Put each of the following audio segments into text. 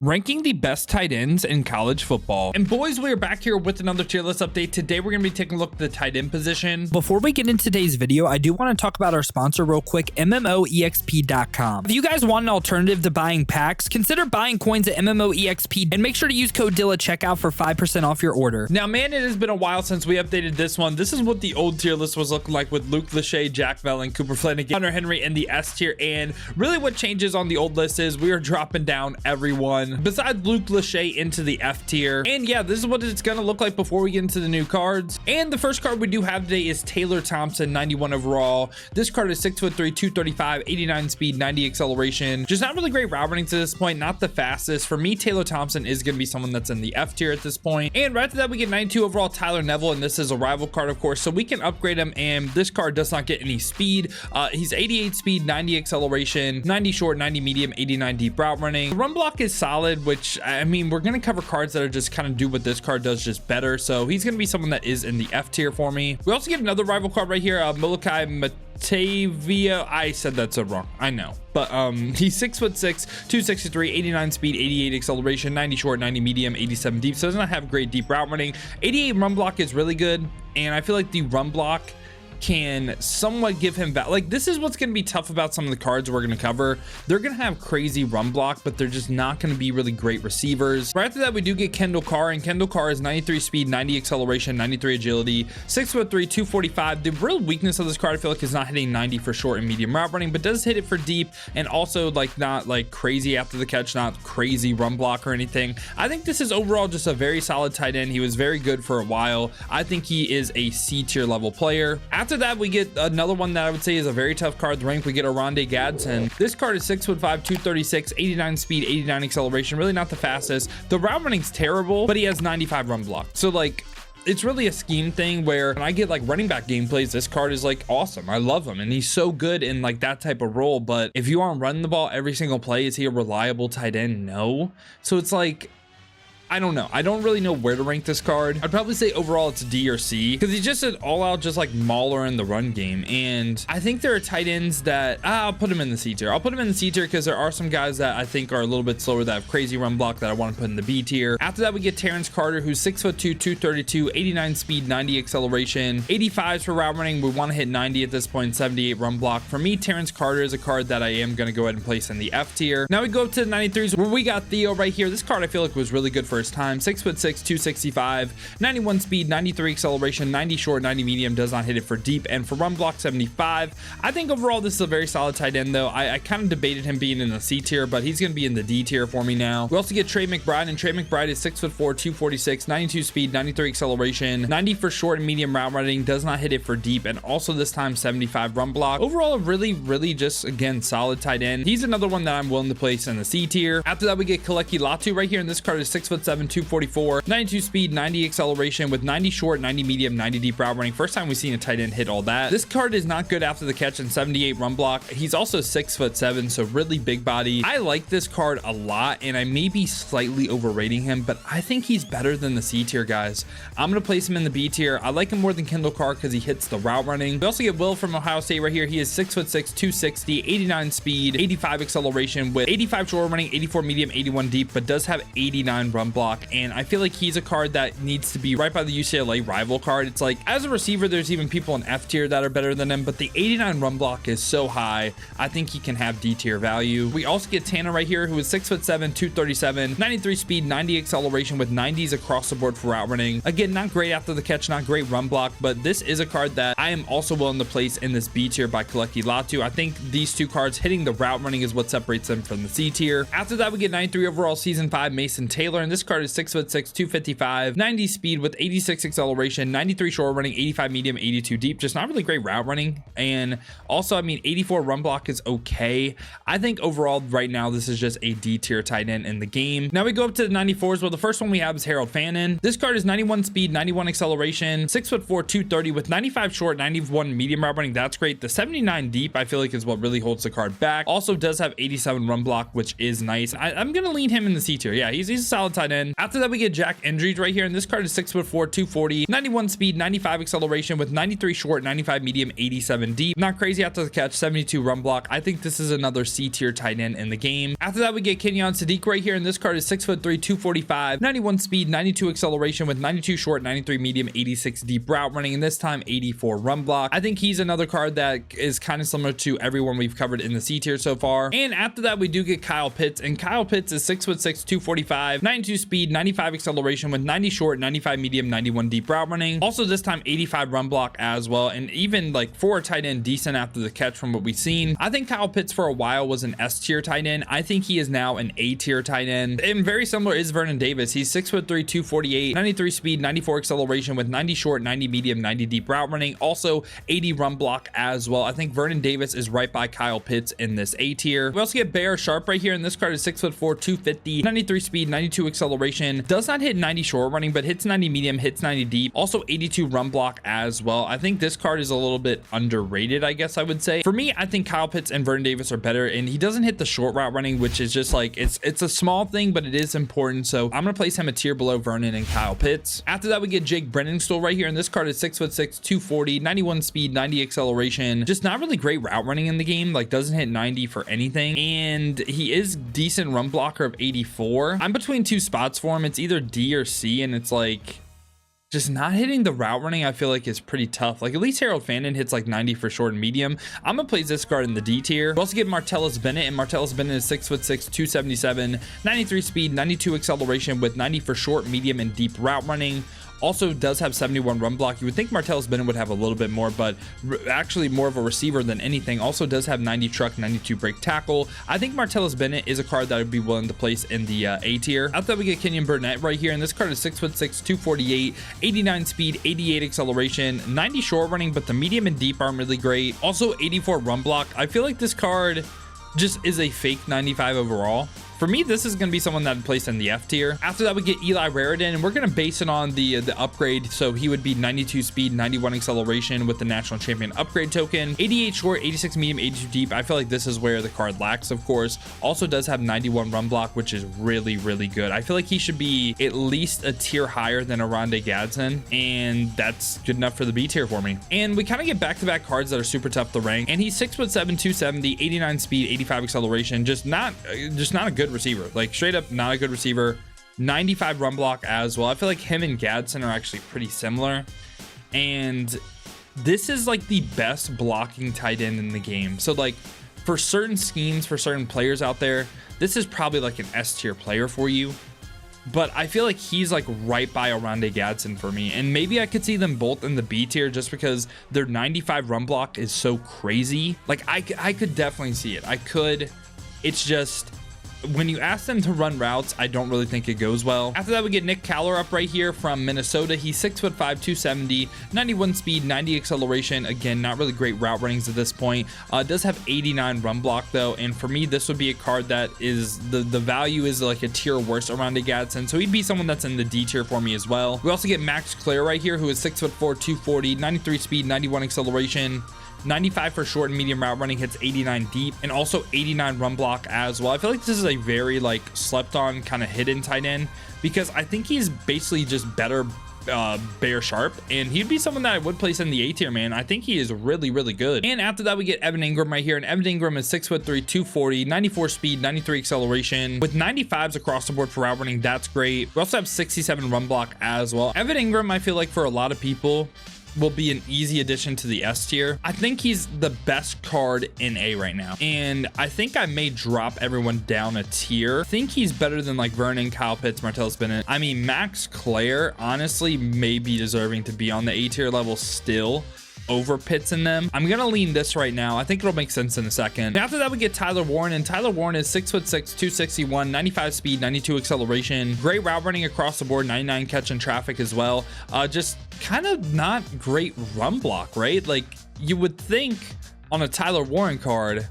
Ranking the best tight ends in college football. And boys, we are back here with another tier list update. Today, we're going to be taking a look at the tight end position. Before we get into today's video, I do want to talk about our sponsor real quick, MMOEXP.com. If you guys want an alternative to buying packs, consider buying coins at MMOEXP and make sure to use code DILLA at checkout for 5% off your order. Now, man, it has been a while since we updated this one. This is what the old tier list was looking like with Luke Lachey, Jack Velin, Cooper Flanagan, Hunter Henry in the S tier. And really what changes on the old list is we are dropping down everyone besides Luke Lachey into the F tier. And yeah, this is what it's gonna look like before we get into the new cards. And the first card we do have today is Taylor Thompson, 91 overall. This card is 6'3", 235, 89 speed, 90 acceleration. Just not really great route running to this point, not the fastest. For me, Taylor Thompson is gonna be someone that's in the F tier at this point. And right after that, we get 92 overall Tyler Neville, and this is a rival card, of course, so we can upgrade him. And this card does not get any speed. He's 88 speed, 90 acceleration, 90 short, 90 medium, 89 deep route running. The run block is solid, which I mean, we're gonna cover cards that are just kind of do what this card does, just better. So he's gonna be someone that is in the F tier for me. We also get another rival card right here, Molokai Matavia. I said that so wrong, I know, but he's 6'6", 263, 89 speed, 88 acceleration, 90 short, 90 medium, 87 deep. So does not have great deep route running. 88 run block is really good, and I feel like the run block can somewhat give him back. Like, this is what's going to be tough about some of the cards we're going to cover. They're going to have crazy run block, but they're just not going to be really great receivers. Right after that, we do get Kendall Carr, and Kendall Carr is 93 speed, 90 acceleration, 93 agility, 6'3", 245. The real weakness of this card, I feel like, is not hitting 90 for short and medium route running, but does hit it for deep, and also like not like crazy after the catch, not crazy run block or anything. I think this is overall just a very solid tight end. He was very good for a while. I think he is a C tier level player. After that, we get another one that I would say is a very tough card to rank. We get Oronde Gadsden. This card is 6'5", 236, 89 speed, 89 acceleration. Really not the fastest. The route running's terrible, but he has 95 run block. So like, it's really a scheme thing where when I get like running back gameplays, this card is like awesome. I love him, and he's so good in like that type of role. But if you aren't running the ball every single play, is he a reliable tight end? No. So it's like, I don't know. I don't really know where to rank this card. I'd probably say overall it's D or C, because he's just an all-out just like mauler in the run game. And I think there are tight ends that I'll put him in the C tier. I'll put him in the C tier because there are some guys that I think are a little bit slower that have crazy run block that I want to put in the B tier. After that, we get Terrence Carter, who's 6'2", 232, 89 speed, 90 acceleration, 85s for route running. We want to hit 90 at this point, 78 run block. For me, Terrence Carter is a card that I am going to go ahead and place in the F tier. Now we go up to the 93s where we got Theo right here. This card I feel like was really good for his time. 6'6", 265, 91 speed, 93 acceleration, 90 short, 90 medium, does not hit it for deep, and for run block 75. I think overall this is a very solid tight end though. I kind of debated him being in the C tier, but he's going to be in the D tier for me now. We also get Trey McBride, and Trey McBride is 6'4", 246, 92 speed, 93 acceleration, 90 for short and medium route running, does not hit it for deep, and also this time 75 run block. Overall, a really just, again, solid tight end. He's another one that I'm willing to place in the C tier. After that, we get Kaleki Latu right here, and this card is 6'7", 244, 92 speed, 90 acceleration with 90 short, 90 medium, 90 deep route running. First time we've seen a tight end hit all that. This card is not good after the catch, and 78 run block. He's also 6'7", so really big body. I like this card a lot, and I may be slightly overrating him, but I think he's better than the C tier guys. I'm gonna place him in the B tier. I like him more than Kendall Carr because he hits the route running. We also get Will from Ohio State right here. He is 6'6", 260, 89 speed, 85 acceleration with 85 short running, 84 medium, 81 deep, but does have 89 run block. And I feel like he's a card that needs to be right by the UCLA rival card. It's like, as a receiver, there's even people in F tier that are better than him, but the 89 run block is so high, I think he can have D tier value. We also get Tana right here, who is 6'7", 237, 93 speed, 90 acceleration with 90s across the board for route running. Again, not great after the catch, not great run block, but this is a card that I am also willing to place in this B tier by Kaleki Latu. I think these two cards hitting the route running is what separates them from the C tier. After that, we get 93 overall season 5 Mason Taylor, and this card is 6'6", 255, 90 speed with 86 acceleration, 93 short running, 85 medium, 82 deep. Just not really great route running. And also, I mean, 84 run block is okay. I think overall right now this is just a D tier tight end in the game. Now we go up to the 94s. Well, the first one we have is Harold Fannin. This card is 91 speed, 91 acceleration, 6'4", 230 with 95 short, 91 medium route running. That's great. The 79 deep I feel like is what really holds the card back. Also does have 87 run block, which is nice. I'm gonna lean him in the C tier. Yeah, he's a solid tight end. end. After that, we get Jack Endridge right here, and this card is 6'4", 240, 91 speed, 95 acceleration with 93 short, 95 medium, 87 deep. Not crazy after the catch, 72 run block. I think this is another C tier tight end in the game. After that, we get Kenyon Sadiq right here, and this card is 6'3", 245, 91 speed, 92 acceleration with 92 short, 93 medium, 86 deep route running, and this time 84 run block. I think he's another card that is kind of similar to everyone we've covered in the C tier so far. And after that, we do get Kyle Pitts, and Kyle Pitts is 6'6", 245, 92 speed, 95 acceleration with 90 short, 95 medium, 91 deep route running. Also this time 85 run block as well, and even like for a tight end, decent after the catch from what we've seen. I think Kyle Pitts for a while was an S tier tight end. I think he is now an A tier tight end, and very similar is Vernon Davis. He's 6'3", 248, 93 speed, 94 acceleration with 90 short, 90 medium, 90 deep route running. Also 80 run block as well. I think Vernon Davis is right by Kyle Pitts in this A tier. We also get Bear Sharp right here, and this card is 6'4", 250, 93 speed, 92 acceleration. Does not hit 90 short running, but hits 90 medium, hits 90 deep. Also 82 run block as well. I think this card is a little bit underrated, I guess I would say. For me, I think Kyle Pitts and Vernon Davis are better, and he doesn't hit the short route running, which is just like, it's a small thing, but it is important. So I'm gonna place him a tier below Vernon and Kyle Pitts. After that, we get Jake Brennenstool right here, and this card is 6'6", 240, 91 speed, 90 acceleration. Just not really great route running in the game, like doesn't hit 90 for anything, and he is decent run blocker of 84. I'm between two spots for him. It's either D or C, and it's like just not hitting the route running, I feel like is pretty tough. Like at least Harold Fandon hits like 90 for short and medium. I'm gonna place this card in the D tier. We also get Martellus Bennett, and Martellus Bennett is 6'6", 277, 93 speed, 92 acceleration with 90 for short, medium, and deep route running. Also does have 71 run block. You would think Martellus Bennett would have a little bit more, but actually more of a receiver than anything. Also does have 90 truck, 92 break tackle. I think Martellus Bennett is a card that I would be willing to place in the A tier. After that, we get Kenyon Burnett right here, and this card is 6'6", 248, 89 speed, 88 acceleration, 90 short running, but the medium and deep aren't really great. Also 84 run block. I feel like this card just is a fake 95 overall. For me, this is going to be someone that I'd place in the F tier. After that, we get Eli Raridan, and we're going to base it on the upgrade. So he would be 92 speed, 91 acceleration with the national champion upgrade token, 88 short, 86 medium, 82 deep. I feel like this is where the card lacks, of course. Also does have 91 run block, which is really, really good. I feel like he should be at least a tier higher than Oronde Gadsden, and that's good enough for the B tier for me. And we kind of get back-to-back cards that are super tough to rank, and he's 6'7", 270, 89 speed, 85 acceleration. Just not a good receiver, like straight up not a good receiver. 95 run block as well. I feel like him and Gadsden are actually pretty similar, and this is like the best blocking tight end in the game. So like for certain schemes, for certain players out there, this is probably like an S tier player for you, but I feel like he's like right by Oronde Gadsden for me, and maybe I could see them both in the B tier just because their 95 run block is so crazy. Like I could definitely see it. I could. It's just when you ask them to run routes, I don't really think it goes well. After that, we get Nick Caller up right here from Minnesota. He's 6'5", 270, 91 speed, 90 acceleration. Again, not really great route runnings at this point. Does have 89 run block though, and for me, this would be a card that is the value is like a tier worse around a Gadsden, so he'd be someone that's in the D tier for me as well. We also get Max Clare right here, who is 6'4", 240, 93 speed, 91 acceleration. 95 for short and medium route running, hits 89 deep, and also 89 run block as well. I feel like this is a very like slept on kind of hidden tight end, because I think he's basically just better Bear Sharp, and he'd be someone that I would place in the A tier, man. I think he is really, really good. And after that, we get Evan Ingram right here, and Evan Ingram is 6'3", 240, 94 speed, 93 acceleration with 95s across the board for route running. That's great. We also have 67 run block as well. Evan Ingram, I feel like for a lot of people will be an easy addition to the S tier. I think he's the best card in A right now, and I think I may drop everyone down a tier. I think he's better than like Vernon, Kyle Pitts, Martellus Bennett. I mean, Max Clare honestly may be deserving to be on the A tier level still over Pitts in them. I'm gonna lean this right now. I think it'll make sense in a second. After that, we get Tyler Warren, and Tyler Warren is 6'6", 261, 95 speed, 92 acceleration, great route running across the board, 99 catch and traffic as well. Just kind of not great run block, right? Like you would think on a Tyler Warren card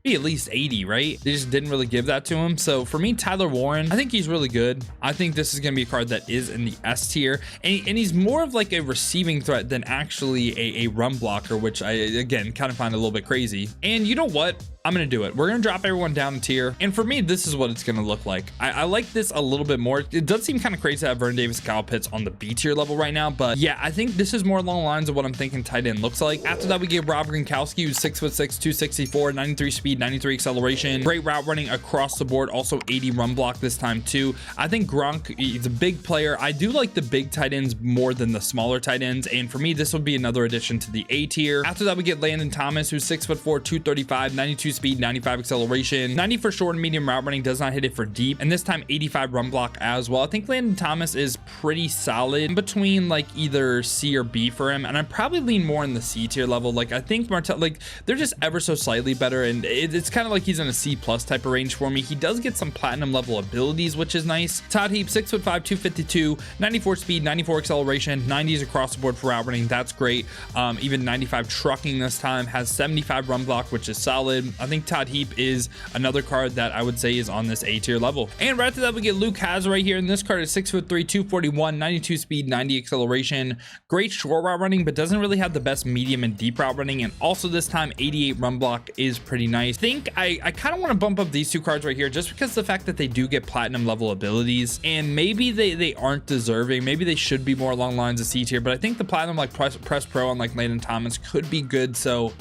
be at least 80, right? They just didn't really give that to him. So for me, Tyler Warren, I think he's really good. I think this is going to be a card that is in the S tier, and he's more of like a receiving threat than actually a run blocker, which I, again, kind of find a little bit crazy. And you know what? I'm going to do it. We're going to drop everyone down a tier. And for me, this is what it's going to look like. I like this a little bit more. It does seem kind of crazy to have Vernon Davis, Kyle Pitts on the B tier level right now. But yeah, I think this is more along the lines of what I'm thinking tight end looks like. After that, we get Rob Gronkowski, who's 6'6", 264, 93 speed, 93 acceleration. Great route running across the board. Also 80 run block this time too. I think Gronk, he's a big player. I do like the big tight ends more than the smaller tight ends. And for me, this would be another addition to the A tier. After that, we get Landon Thomas, who's 6'4", 235, 92 speed, 95 acceleration, 90 for short and medium route running, does not hit it for deep, and this time 85 run block as well. I think Landon Thomas is pretty solid, in between like either C or B for him, and I probably lean more in the C tier level. Like I think Martell, like they're just ever so slightly better, and it's kind of like he's in a C plus type of range for me. He does get some platinum level abilities, which is nice. Todd Heap, 6'5", 252, 94 speed, 94 acceleration, 90s across the board for route running. That's great. Even 95 trucking this time, has 75 run block, which is solid. I think Todd Heap is another card that I would say is on this A tier level. And right after that, we get Luke Hasz right here, and this card is 6'3", 241, 92 speed, 90 acceleration. Great short route running, but doesn't really have the best medium and deep route running. And also this time 88 run block is pretty nice. I think I kind of want to bump up these two cards right here just because of the fact that they do get platinum level abilities, and maybe they aren't deserving. Maybe they should be more along the lines of C tier, but I think the platinum like press pro on like Landon Thomas could be good, so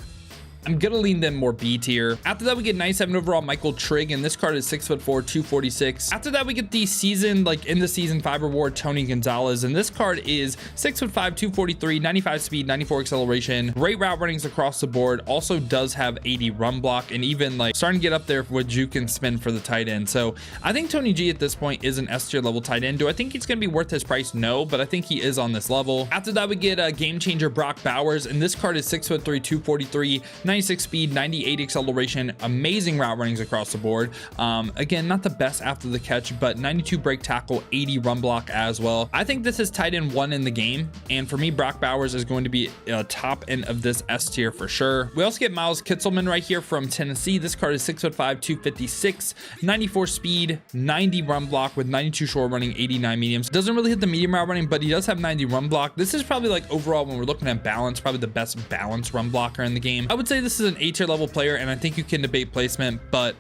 I'm gonna lean them more B tier. After that, we get 97 overall Michael Trigg, and this card is 6'4", 246. After that, we get the season, like in the season 5 reward, Tony Gonzalez, and this card is 6'5", 243, 95 speed, 94 acceleration. Great route runnings across the board. Also does have 80 run block, and even like starting to get up there with juke and spin for the tight end. So I think Tony G at this point is an S tier level tight end. Do I think he's gonna be worth his price? No, but I think he is on this level. After that, we get a game changer Brock Bowers, and this card is 6'3", 243, 96 speed, 98 acceleration, amazing route runnings across the board. Again, not the best after the catch, but 92 break tackle, 80 run block as well. I think this is tight end 1 in the game, and for me, Brock Bowers is going to be top end of this S tier for sure. We also get Miles Kitselman right here from Tennessee. This card is 6'5", 256, 94 speed, 90 run block with 92 short running, 89 mediums. Doesn't really hit the medium route running, but he does have 90 run block. This is probably like overall, when we're looking at balance, probably the best balanced run blocker in the game. I would say this is an A tier level player, and I think you can debate placement, but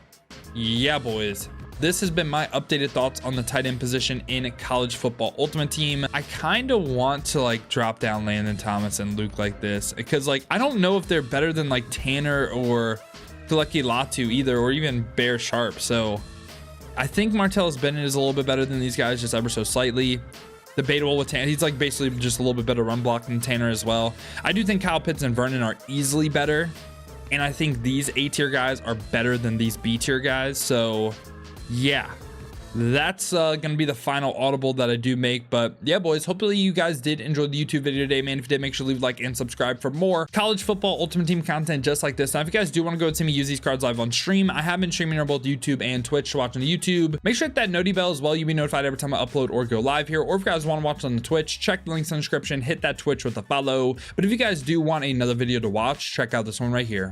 yeah, boys, this has been my updated thoughts on the tight end position in College Football Ultimate Team. I kind of want to like drop down Landon Thomas and Luke like this, because like I don't know if they're better than like Tanner or Kaleki Latu either, or even Bear Sharp. So I think Martellus Bennett is a little bit better than these guys, just ever so slightly. Debatable with Tanner. He's like basically just a little bit better run block than Tanner as well. I do think Kyle Pitts and Vernon are easily better, and I think these A tier guys are better than these B tier guys. So yeah, that's gonna be the final audible that I do make. But yeah, boys, hopefully you guys did enjoy the YouTube video today, man. If you did, make sure to leave a like and subscribe for more College Football Ultimate Team content just like this. Now, if you guys do want to go and see me use these cards live on stream, I have been streaming on both YouTube and Twitch. So watch on the YouTube, make sure to hit that noti bell as well. You'll be notified every time I upload or go live here. Or if you guys want to watch on the Twitch, check the links in the description, hit that Twitch with a follow. But if you guys do want another video to watch, check out this one right here.